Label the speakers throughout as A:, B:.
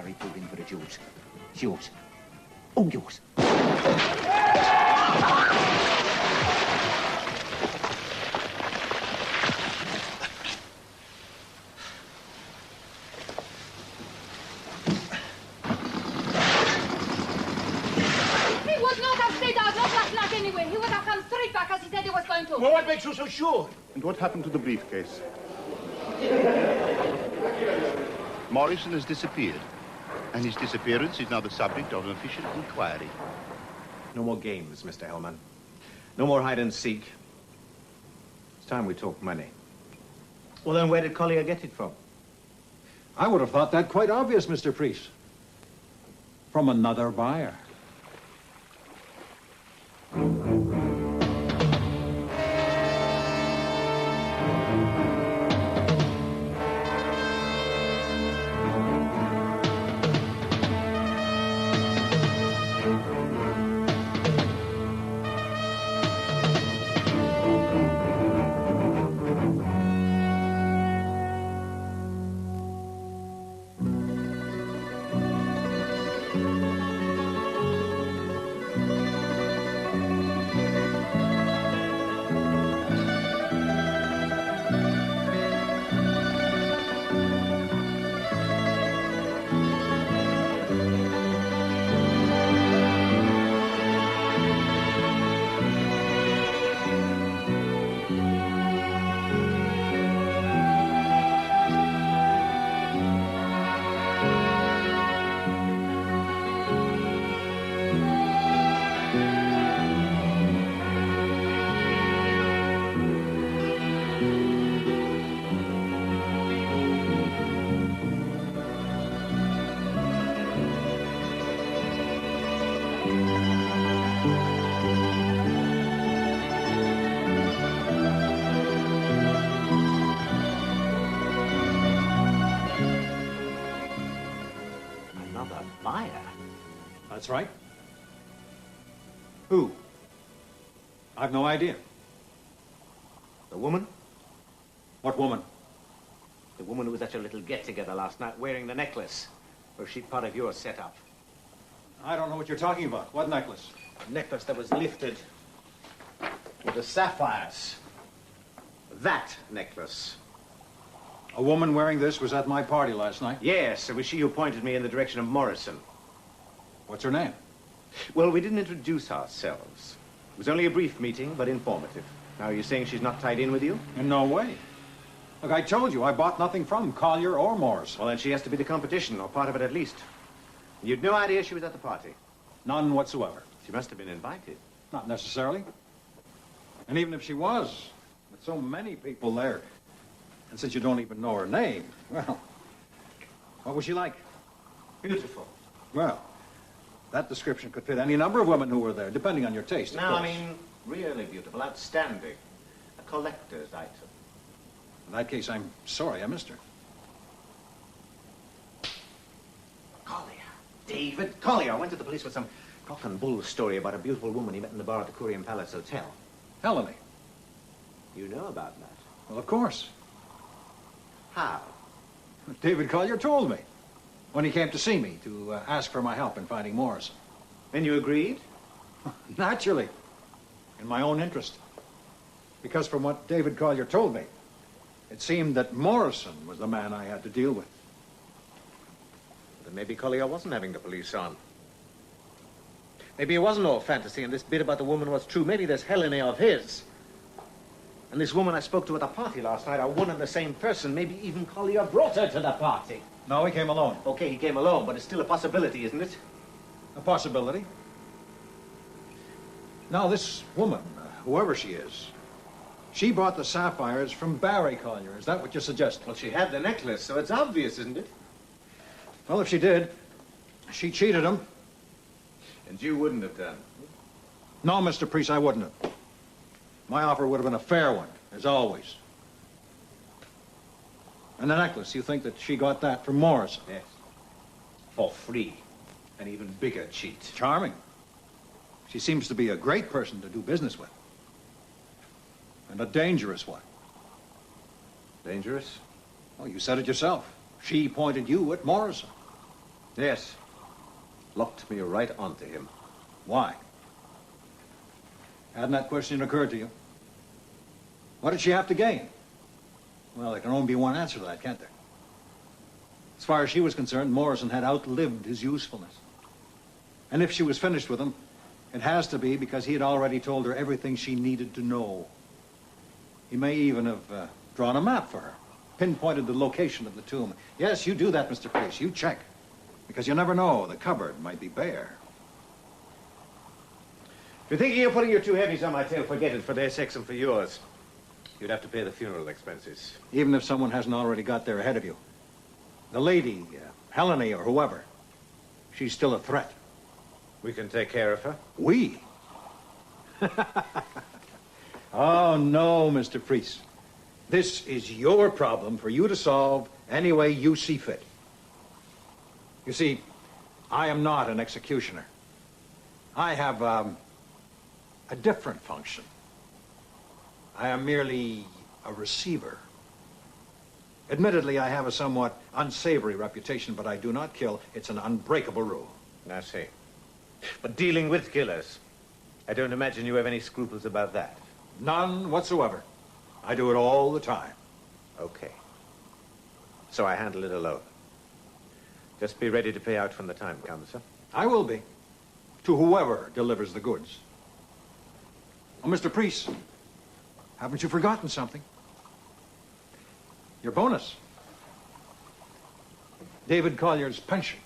A: very proving for the Jews. It's yours. All yours.
B: Anyway, he would have come straight back as he said he was going to.
C: Well, what makes you so sure?
D: And what happened to the briefcase? Morrison has disappeared, and his disappearance is now the subject of an official inquiry.
E: No more games, Mr. Hellman. No more hide and seek. It's time we talk money. Well, then where did Collier get it from?
F: I would have thought that quite obvious, Mr. Priest. From another buyer. That's right.
E: Who?
F: I've no idea.
E: The woman?
F: What woman?
E: The woman who was at your little get-together last night wearing the necklace. Or is she part of your setup?
F: I don't know what you're talking about. What necklace?
E: The necklace that was lifted with the sapphires. That necklace.
F: A woman wearing this was at my party last night?
E: Yes, it was she who pointed me in the direction of Morrison.
F: What's her name?
E: Well, we didn't introduce ourselves. It was only a brief meeting, but informative. Now, are you saying she's not tied in with you?
F: In no way. Look, I told you, I bought nothing from Collier or Morrison.
E: Well, then she has to be the competition, or part of it at least. You'd no idea she was at the party?
F: None whatsoever.
E: She must have been invited.
F: Not necessarily. And even if she was, with so many people there, and since you don't even know her name, well, what was she like?
E: Beautiful.
F: Well, that description could fit any number of women who were there, depending on your taste, of
E: No,
F: course.
E: I mean, really beautiful, outstanding. A collector's item.
F: In that case, I'm sorry I missed her.
E: Collier. David Collier. I went to the police with some cock and bull story about a beautiful woman he met in the bar at the Curium Palace Hotel.
F: Helene.
E: You know about that?
F: Well, of course.
E: How?
F: David Collier told me when he came to see me to ask for my help in finding Morrison.
E: And you agreed?
F: Naturally. In my own interest. Because from what David Collier told me, it seemed that Morrison was the man I had to deal with.
E: Then maybe Collier wasn't having the police on. Maybe it wasn't all fantasy and this bit about the woman was true. Maybe there's Helene of his. And this woman I spoke to at the party last night are one and the same person. Maybe even Collier brought her to the party.
F: No, he came alone.
E: Okay, he came alone, but it's still a possibility, isn't it?
F: A possibility. Now, this woman, whoever she is, she bought the sapphires from Barry Collier. Is that what you're suggesting?
E: Well, she had the necklace, so it's obvious, isn't it?
F: Well, if she did, she cheated him.
E: And you wouldn't have done.
F: No, Mr. Priest, I wouldn't have. My offer would have been a fair one, as always. And the necklace, you think that she got that from Morrison?
E: Yes. For free. An even bigger cheat.
F: Charming. She seems to be a great person to do business with. And a dangerous one.
E: Dangerous?
F: Oh, you said it yourself. She pointed you at Morrison.
E: Yes. Locked me right onto him.
F: Why? Hadn't that question occurred to you? What did she have to gain? Well, there can only be one answer to that, can't there? As far as she was concerned, Morrison had outlived his usefulness. And if she was finished with him, it has to be because he had already told her everything she needed to know. He may even have drawn a map for her, pinpointed the location of the tomb. Yes, you do that, Mr. Priest. You check. Because you never know. The cupboard might be bare.
E: If you're thinking of putting your two heavies on my tail, forget it. For their sakes and for yours. You'd have to pay the funeral expenses.
F: Even if someone hasn't already got there ahead of you. The lady, Helene or whoever, she's still a threat.
E: We can take care of her.
F: We? Oh, no, Mr. Priest. This is your problem for you to solve any way you see fit. You see, I am not an executioner. I have a different function. I am merely a receiver. Admittedly, I have a somewhat unsavory reputation, but I do not kill. It's an unbreakable rule.
E: I see. But dealing with killers, I don't imagine you have any scruples about that.
F: None whatsoever. I do it all the time.
E: Okay. So I handle it alone. Just be ready to pay out when the time comes, sir.
F: I will be. To whoever delivers the goods. Oh, Mr. Priest, haven't you forgotten something? Your bonus. David Collier's pension.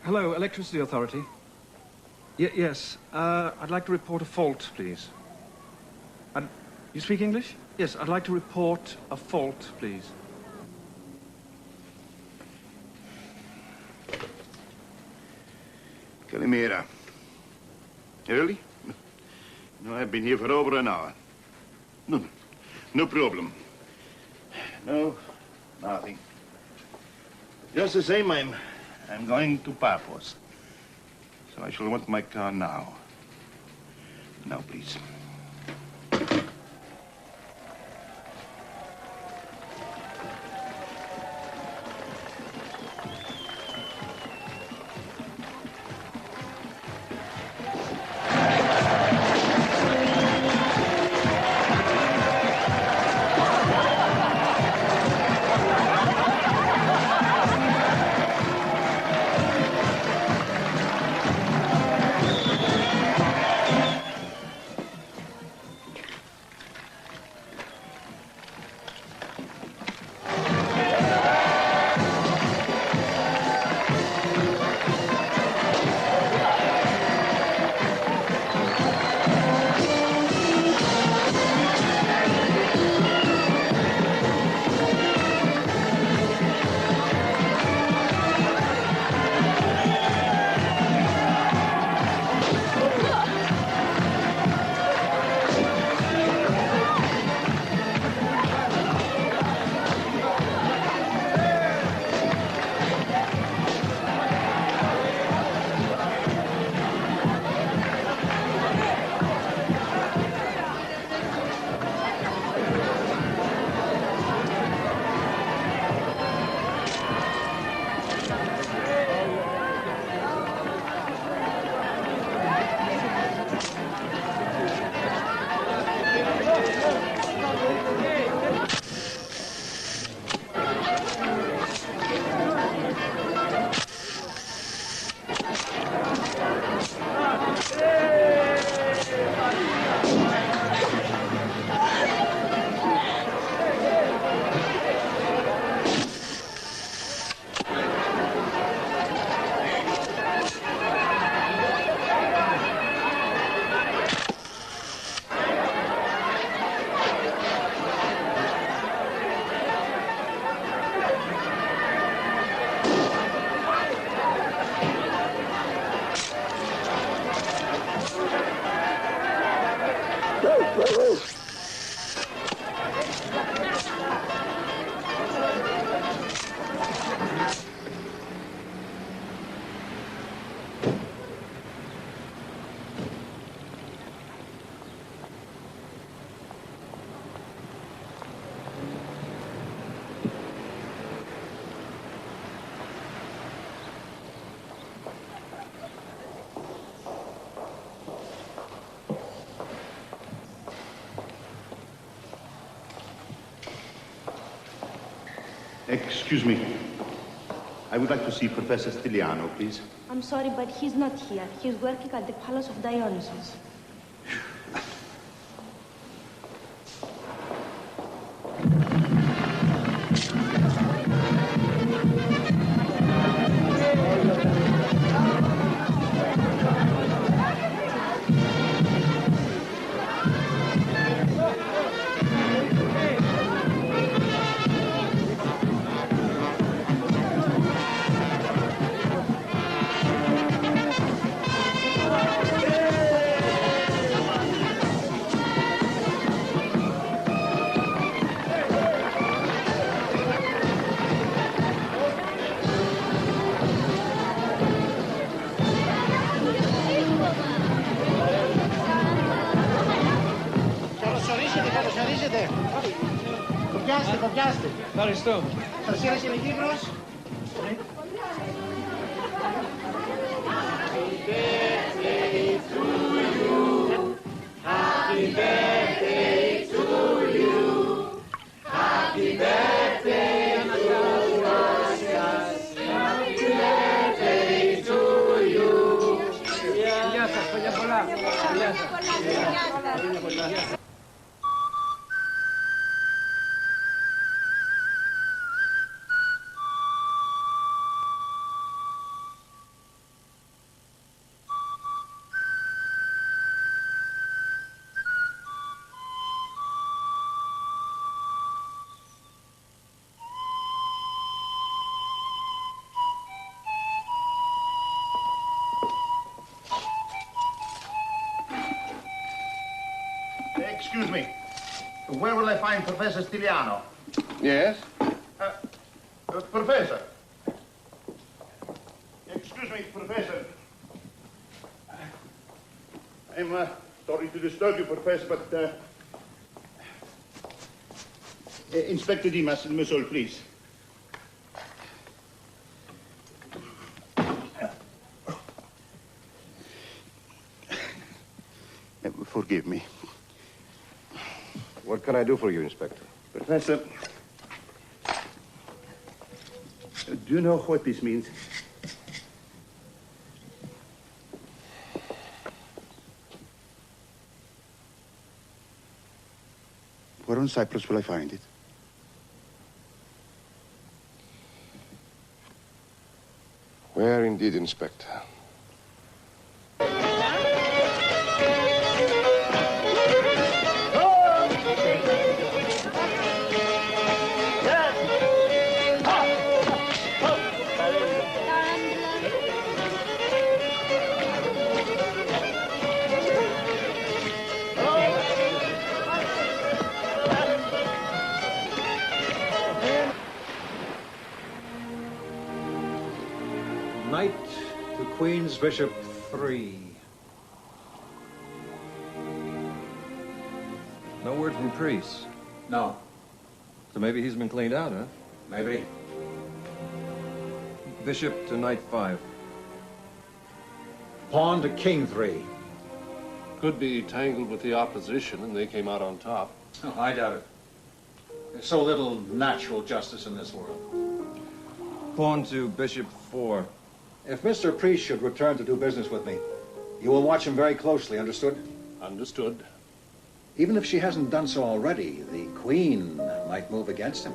C: Hello, Electricity Authority. Yes, I'd like to report a fault, please. You speak English? Yes, I'd like to report a fault, please.
D: Calimera. Early? No, I've been here for over an hour. No problem. No, nothing. Just the same, I'm going to Papos. So I shall want my car now. Now, please. Excuse me. I would like to see Professor Stiliano, please.
G: I'm sorry, but he's not here. He's working at the Palace of Dionysus.
H: Κοπιάστε.
C: Ευχαριστώ.
H: Σας έλασε ο Κύπρος. Happy birthday to you. Happy birthday to us. Happy birthday to you. Γεια σας, χρόνια πολλά. Γεια σας.
D: Excuse me. Where will I find Professor Stiliano?
I: Yes?
D: Professor. Excuse me, Professor. I'm sorry to disturb you, Professor, but Inspector Dimas, Monsieur, please. Forgive me.
I: What can I do for you, Inspector?
D: Professor, do you know what this means? Where on Cyprus will I find it?
I: Where indeed, Inspector?
F: Knight to Queen's Bishop 3.
J: No word from priest.
F: No,
J: So maybe he's been cleaned out, huh?
F: maybe.
J: Bishop to knight 5.
F: Pawn to King 3.
K: Could be tangled with the opposition and they came out on top.
F: Oh, I doubt it. There's so little natural justice in this world.
J: Pawn to bishop 4.
F: If Mr. Priest should return to do business with me, you will watch him very closely, understood?
K: Understood.
F: Even if she hasn't done so already, the Queen might move against him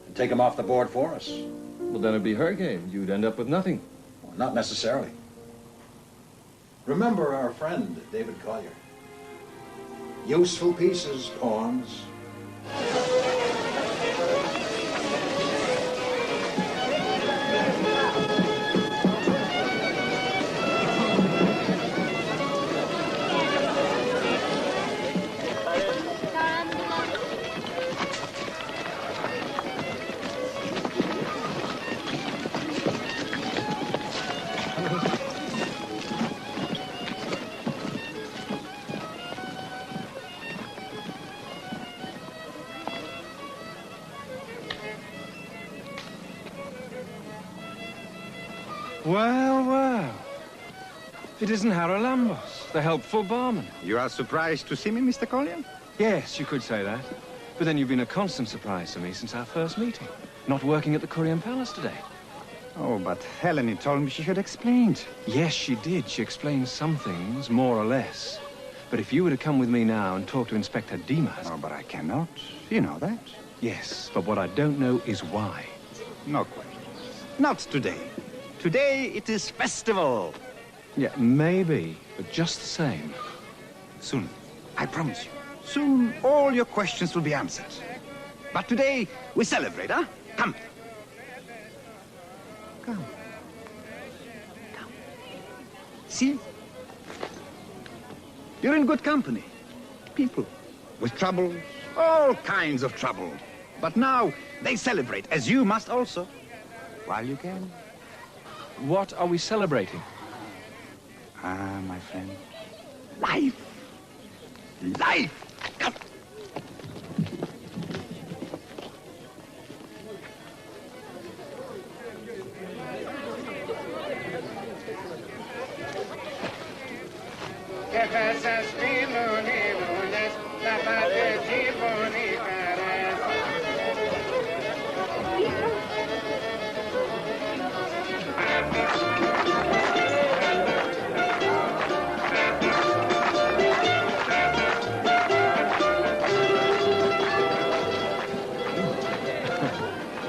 F: and take him off the board for us.
J: Well, then it'd be her game. You'd end up with nothing.
F: Well, not necessarily. Remember our friend, David Collier. Useful pieces, pawns.
C: Well, well. It isn't Haralambos, the helpful barman.
L: You are surprised to see me, Mr. Collier?
C: Yes, you could say that. But then you've been a constant surprise to me since our first meeting. Not working at the Korean Palace today.
L: Oh, but Helene told me she had explained.
C: Yes, she did. She explained some things, more or less. But if you were to come with me now and talk to Inspector Dimas...
L: Oh, but I cannot. You know that.
C: Yes, but what I don't know is why.
L: No questions. Not today. Today it is festival.
C: Yeah, maybe, but just the same.
L: Soon, I promise you. Soon all your questions will be answered. But today we celebrate, huh? Come. Come. Come. See? You're in good company. People with troubles, all kinds of trouble. But now they celebrate, as you must also, while you can.
C: What are we celebrating?
L: Ah, my friend. Life. Life. Come.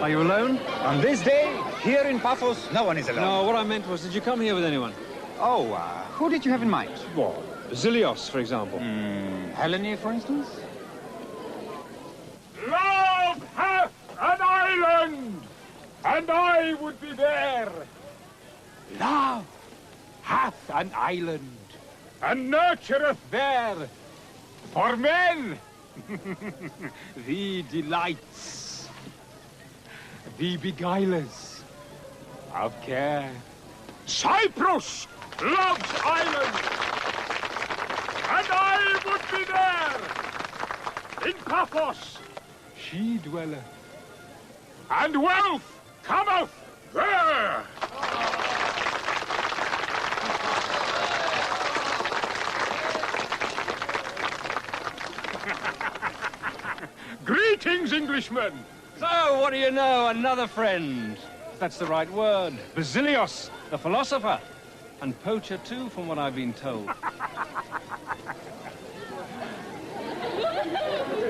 C: Are you alone?
L: On this day, here in Paphos, no one is alone.
C: No, what I meant was, did you come here with anyone?
L: Oh, who did you have in mind?
C: What? Zilios, for example.
L: Helene, for instance?
M: Love hath an island, and I would be there. Love hath an island, and nurtureth there for men the delights, the beguilers of care. Cyprus loves island, and I would be there. In Paphos she dwelleth, and wealth cometh there. Greetings, Englishmen.
C: So, what do you know? Another friend. That's the right word. Basilios, the philosopher. And poacher, too, from what I've been told.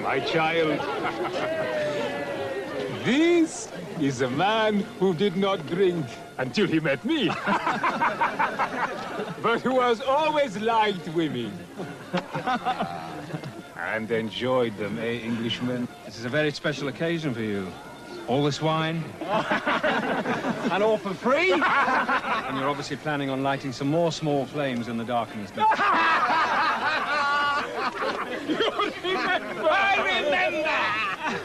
M: My child, this is a man who did not drink until he met me, but who has always liked women and enjoyed them, eh, Englishmen?
C: This is a very special occasion for you. All this wine. And all for free. And you're obviously planning on lighting some more small flames in the darkness.
M: I remember!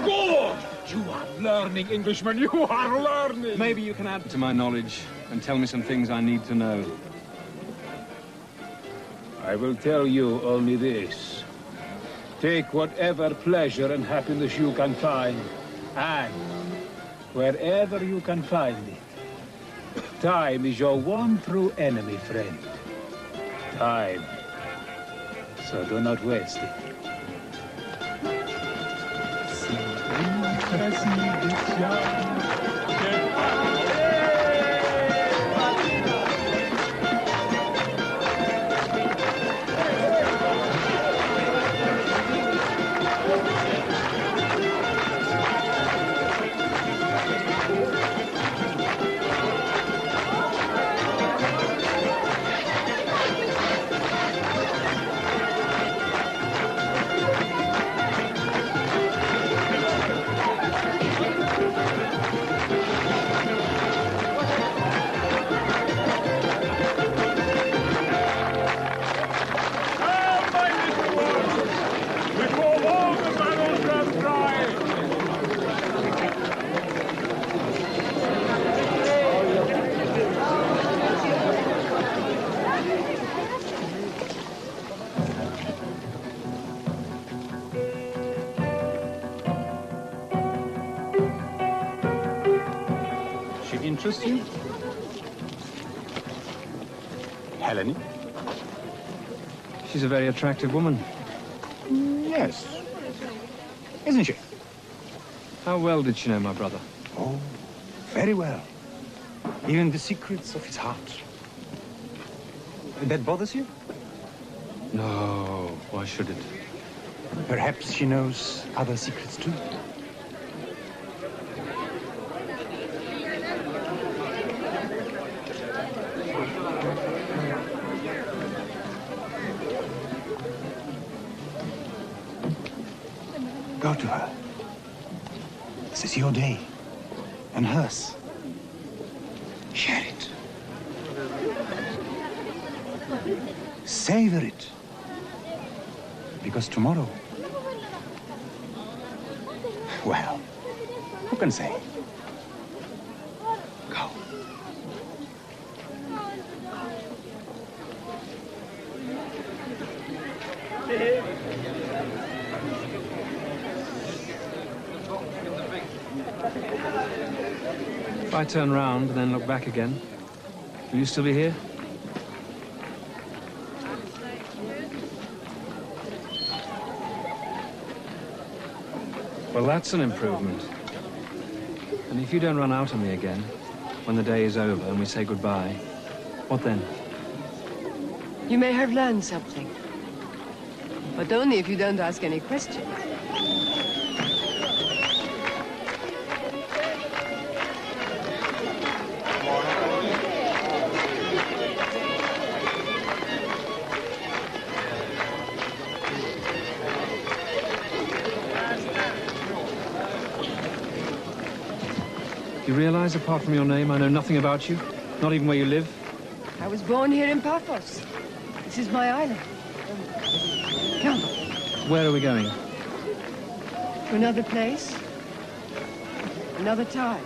M: Good! You are learning, Englishman, you are learning!
C: Maybe you can add to my knowledge and tell me some things I need to know.
M: I will tell you only this. Take whatever pleasure and happiness you can find, and wherever you can find it, time is your one true enemy, friend. Time. So do not waste it.
F: Interest you?
L: Helene?
M: She's a very attractive woman.
L: Yes. Isn't she?
M: How well did she know my brother?
L: Oh, very well. Even the secrets of his heart. That bothers you?
M: No, why should it?
L: Perhaps she knows other secrets too. Go to her. This is your day, and hers. Share it. Savor it. Because tomorrow, well, who can say? Go.
M: If I turn round and then look back again, will you still be here? Well, that's an improvement. And if you don't run out on me again, when the day is over and we say goodbye, what then?
N: You may have learned something. But only if you don't ask any questions.
M: You realize, apart from your name, I know nothing about you? Not even where you live?
N: I was born here in Paphos. This is my island. Come.
M: Where are we going?
N: To another place. Another time.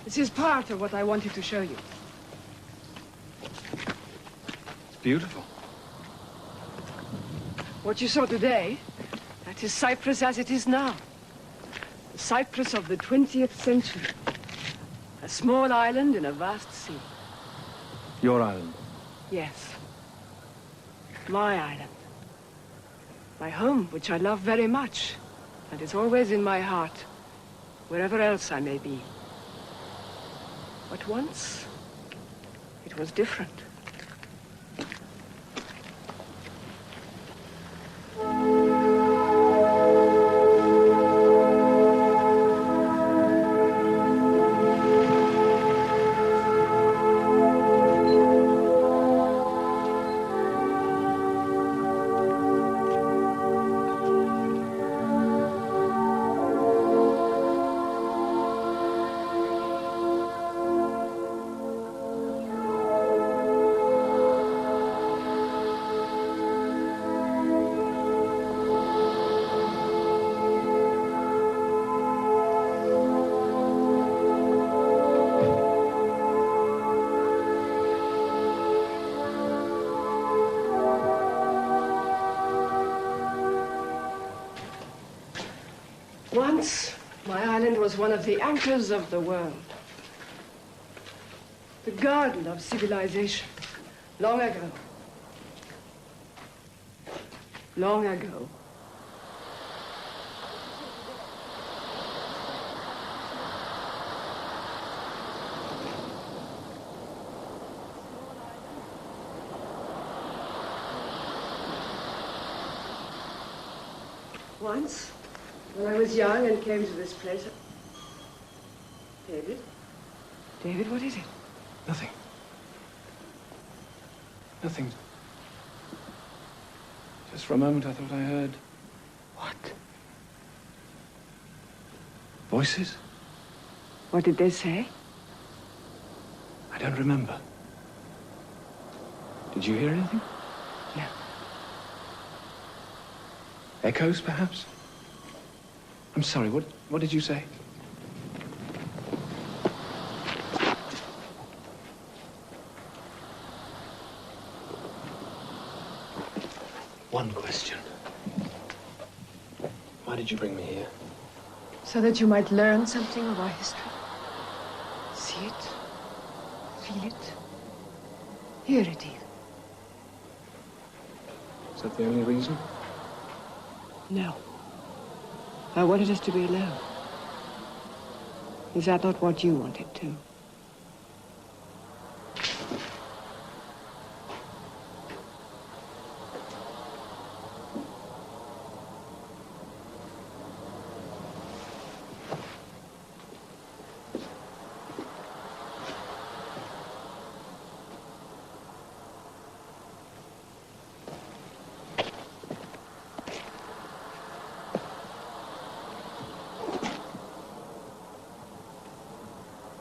N: This is part of what I wanted to show you.
M: It's beautiful.
N: What you saw today, that is Cyprus as it is now. The Cyprus of the 20th century. A small island in a vast sea.
M: Your island?
N: Yes. My island. My home, which I love very much, and is always in my heart, wherever else I may be. But once, it was different. was one of the anchors of the world. The garden of civilization. Long ago. Long ago. Once, when I was young and came to this place... David? David, what is it?
C: Nothing. Nothing. Just for a moment, I thought I heard...
N: What?
C: Voices?
N: What did they say?
C: I don't remember. Did you hear anything?
N: No.
C: Echoes, perhaps? I'm sorry, what did you say? One question. Why did you bring me here?
N: So that you might learn something of our history. See it, feel it, hear it even.
C: Is that the only reason?
N: No. I wanted us to be alone. Is that not what you wanted too?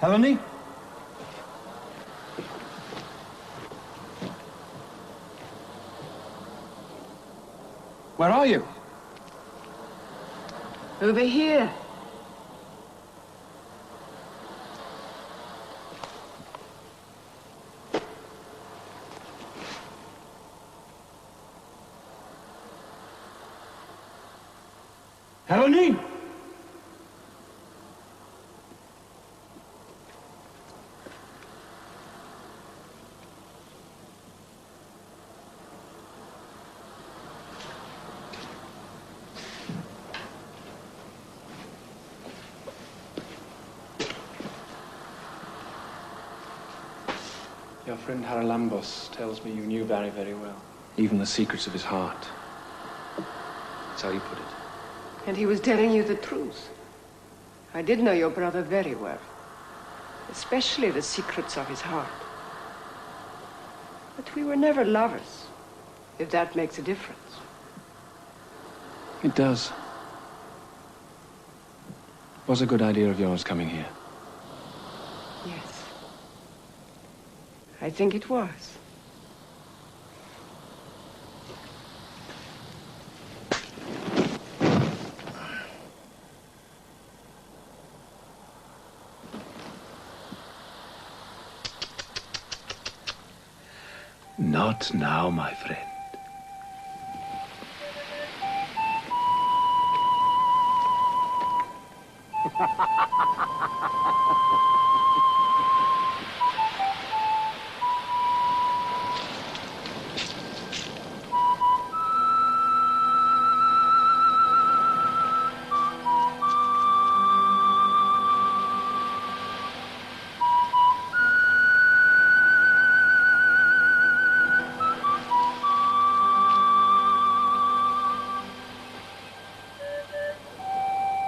F: Helene?
C: Where are you?
N: Over here.
C: Helene! Your friend Haralambos tells me you knew Barry very well. Even the secrets of his heart. That's how you put it.
N: And he was telling you the truth. I did know your brother very well. Especially the secrets of his heart. But we were never lovers, if that makes a difference.
C: It does. It was a good idea of yours coming here.
N: Yes. I think it was.
C: Not now, my friend.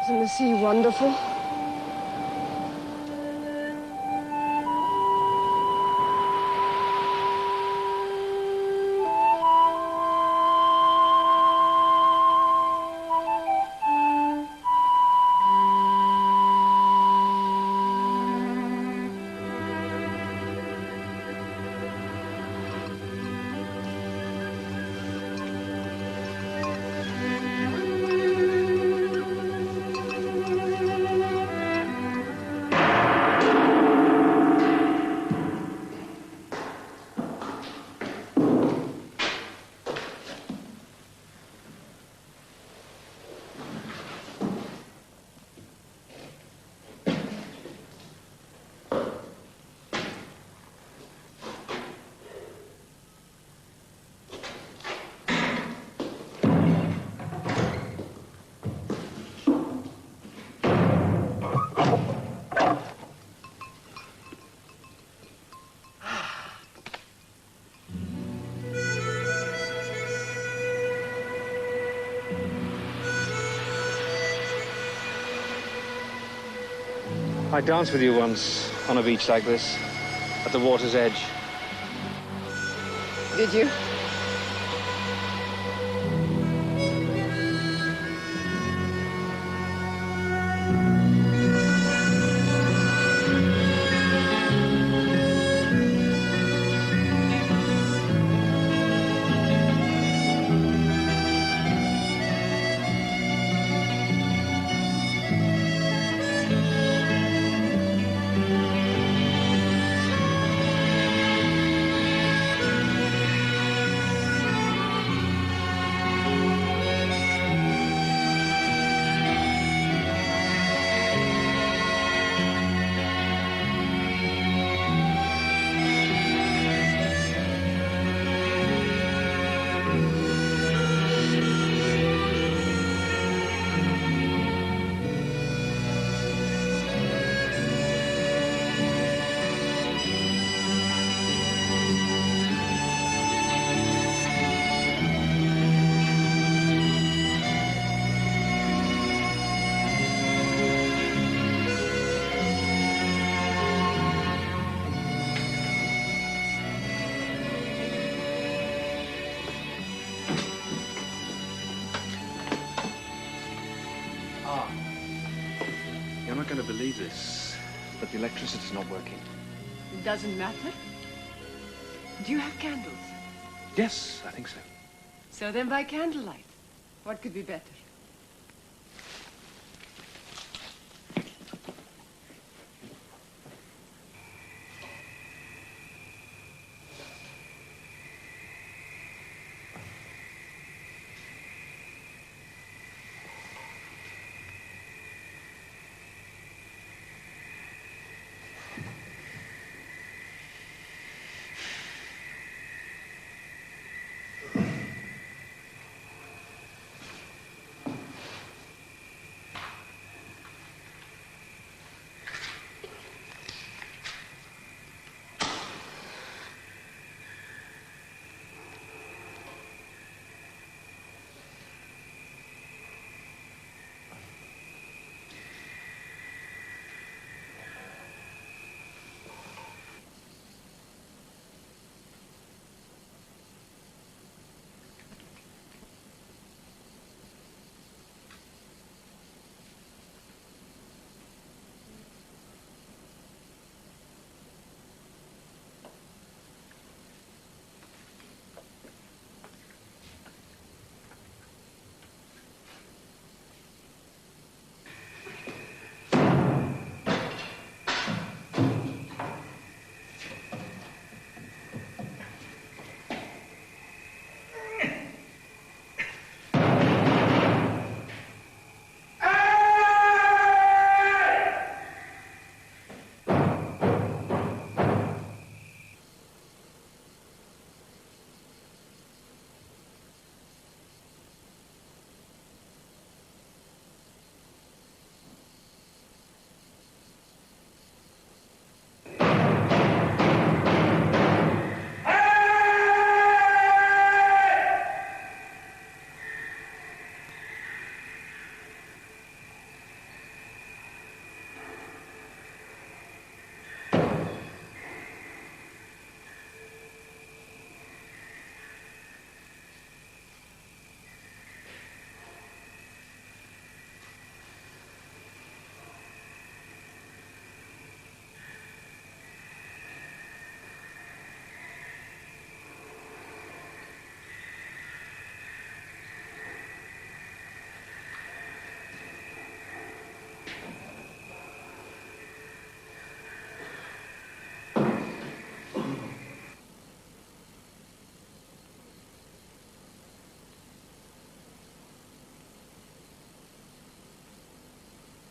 N: Isn't the sea wonderful?
M: I danced with you once on a beach like this, at the water's edge.
N: Did you?
C: You're not going to believe this, but the electricity's not working.
N: It doesn't matter. Do you have candles?
C: Yes, I think so.
N: So then by candlelight. What could be better?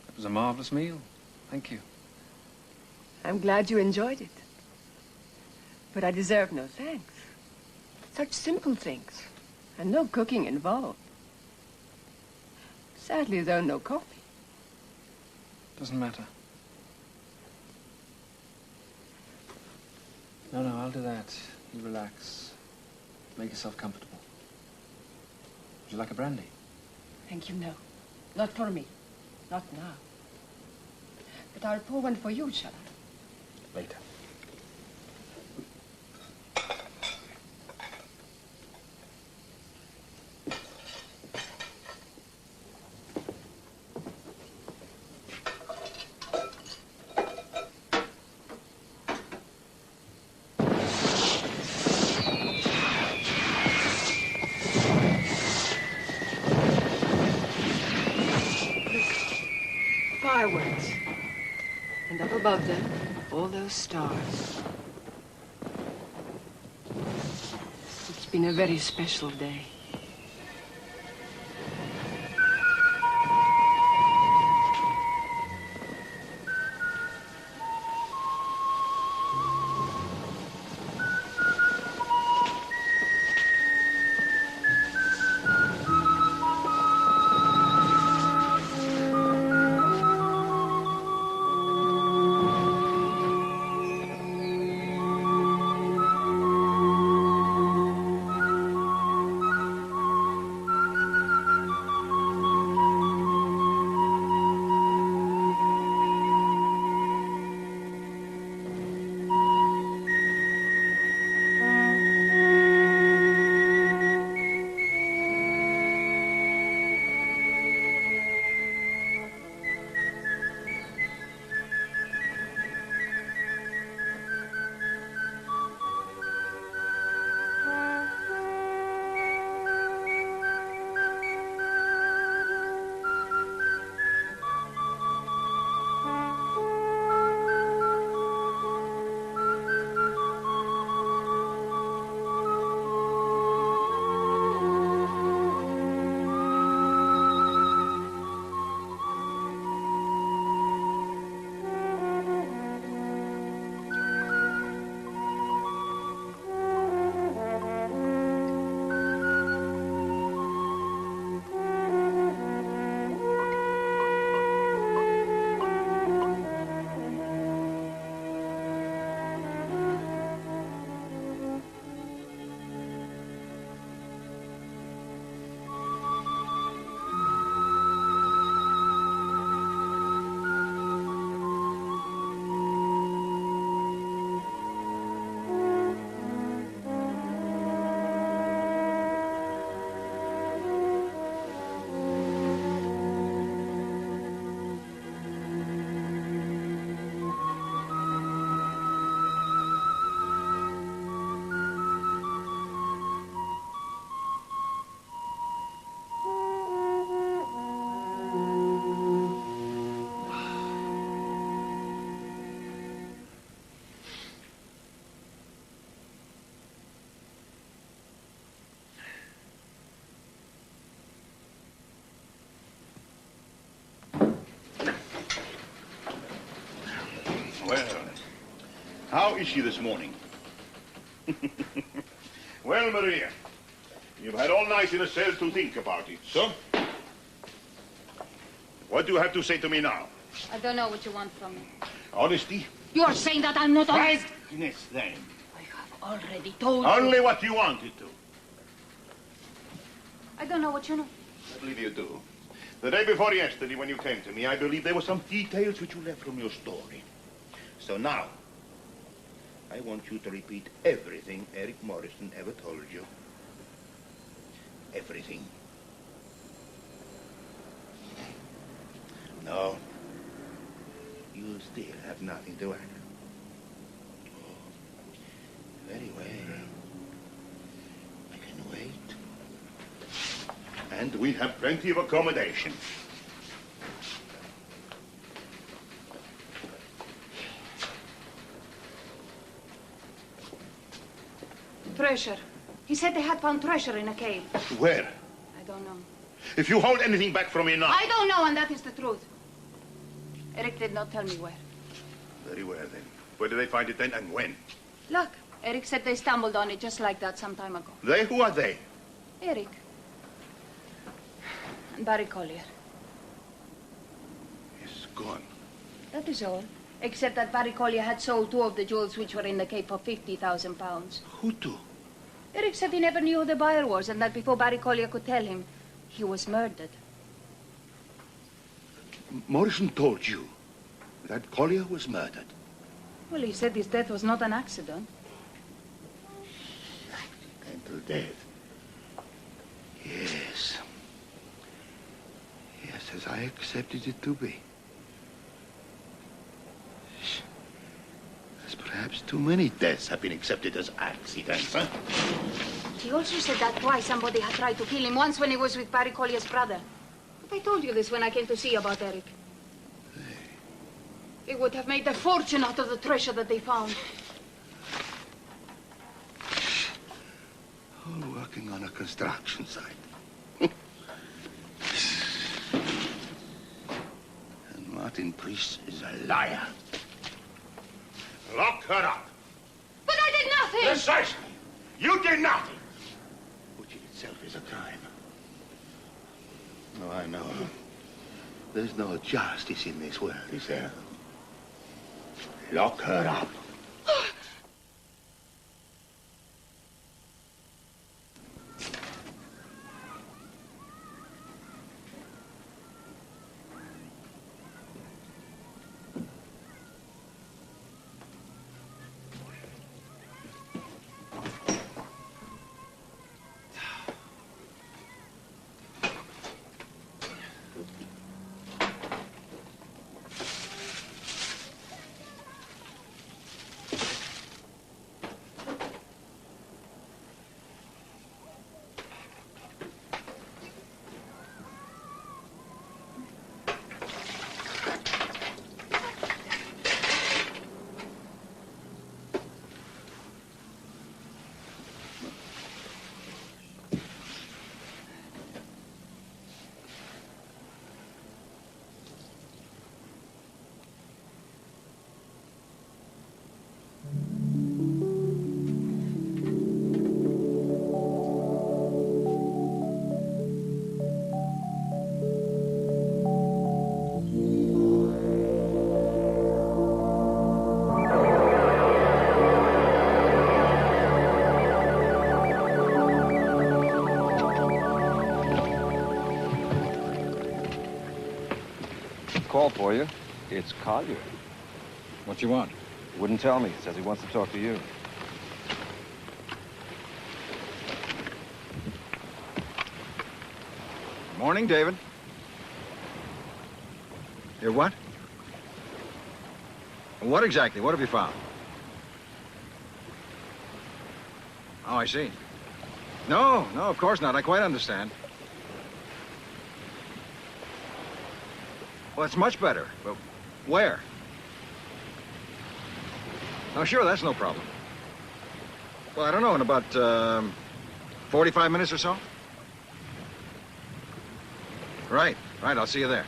C: It was a marvelous meal. Thank you.
N: I'm glad you enjoyed it. But I deserve no thanks. Such simple things, and no cooking involved. Sadly, though, no coffee.
C: Doesn't matter. No, I'll do that. You relax. Make yourself comfortable. Would you like a brandy?
N: Thank you, no. Not for me. Not now. But
B: but I'll pour one for you, shall I?
J: Later.
N: Fireworks. And up above them, all those stars. It's been a very special day.
D: Well, how is she this morning? Well, Maria, you've had all night in a cell to think about it, so? What do you have to say to me now?
B: I don't know what you want from me.
D: Honesty?
B: You are saying that I'm not honest?
D: Frankness, then.
B: I have already told you.
D: Only what you wanted to.
B: I don't know what you know.
D: I believe you do. The day before yesterday, when you came to me, I believe there were some details which you left from your story. So now, I want you to repeat everything Eric Morrison ever told you. Everything. No. You still have nothing to add. Oh, very well. I can wait. And we have plenty of accommodation.
B: Treasure. He said they had found treasure in a cave.
D: Where?
B: I don't know.
D: If you hold anything back from me now...
B: I don't know, and that is the truth. Eric did not tell me where.
D: Very well, then. Where did they find it then, and when?
B: Look, Eric said they stumbled on it just like that some time ago.
D: They? Who are they?
B: Eric. And Barry Collier.
D: He's gone.
B: That is all. Except that Barry Collier had sold 2 of the jewels which were in the cave for 50,000 pounds.
D: Who to?
B: Eric said he never knew who the buyer was, and that before Barry Collier could tell him, he was murdered.
D: Morrison told you? that Collier was murdered.
B: Well, he said his death was not an accident.
D: Accidental death. Yes. Yes, as I accepted it to be. As perhaps too many deaths have been accepted as accidents, huh?
B: He also said that twice somebody had tried to kill him, once when he was with Barry Collier's brother. But I told you this when I came to see you about Eric. It would have made a fortune out of the treasure that they found.
D: All working on a construction site. And Martin Priest is a liar. Lock her up.
B: But I did nothing!
D: Precisely. You did nothing. Which in itself is a crime. No, I know. There's no justice in this world, is there? Lock her up.
J: Call for you. It's Collier.
F: What you want?
J: Wouldn't tell me. Says he wants to talk to you.
F: Morning, David. Your what? What exactly? What have you found? Oh, I see. No, of course not. I quite understand. Well, it's much better. But where? Oh, sure, that's no problem. Well, I don't know, in about 45 minutes or so? Right, I'll see you there.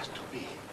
D: has to be.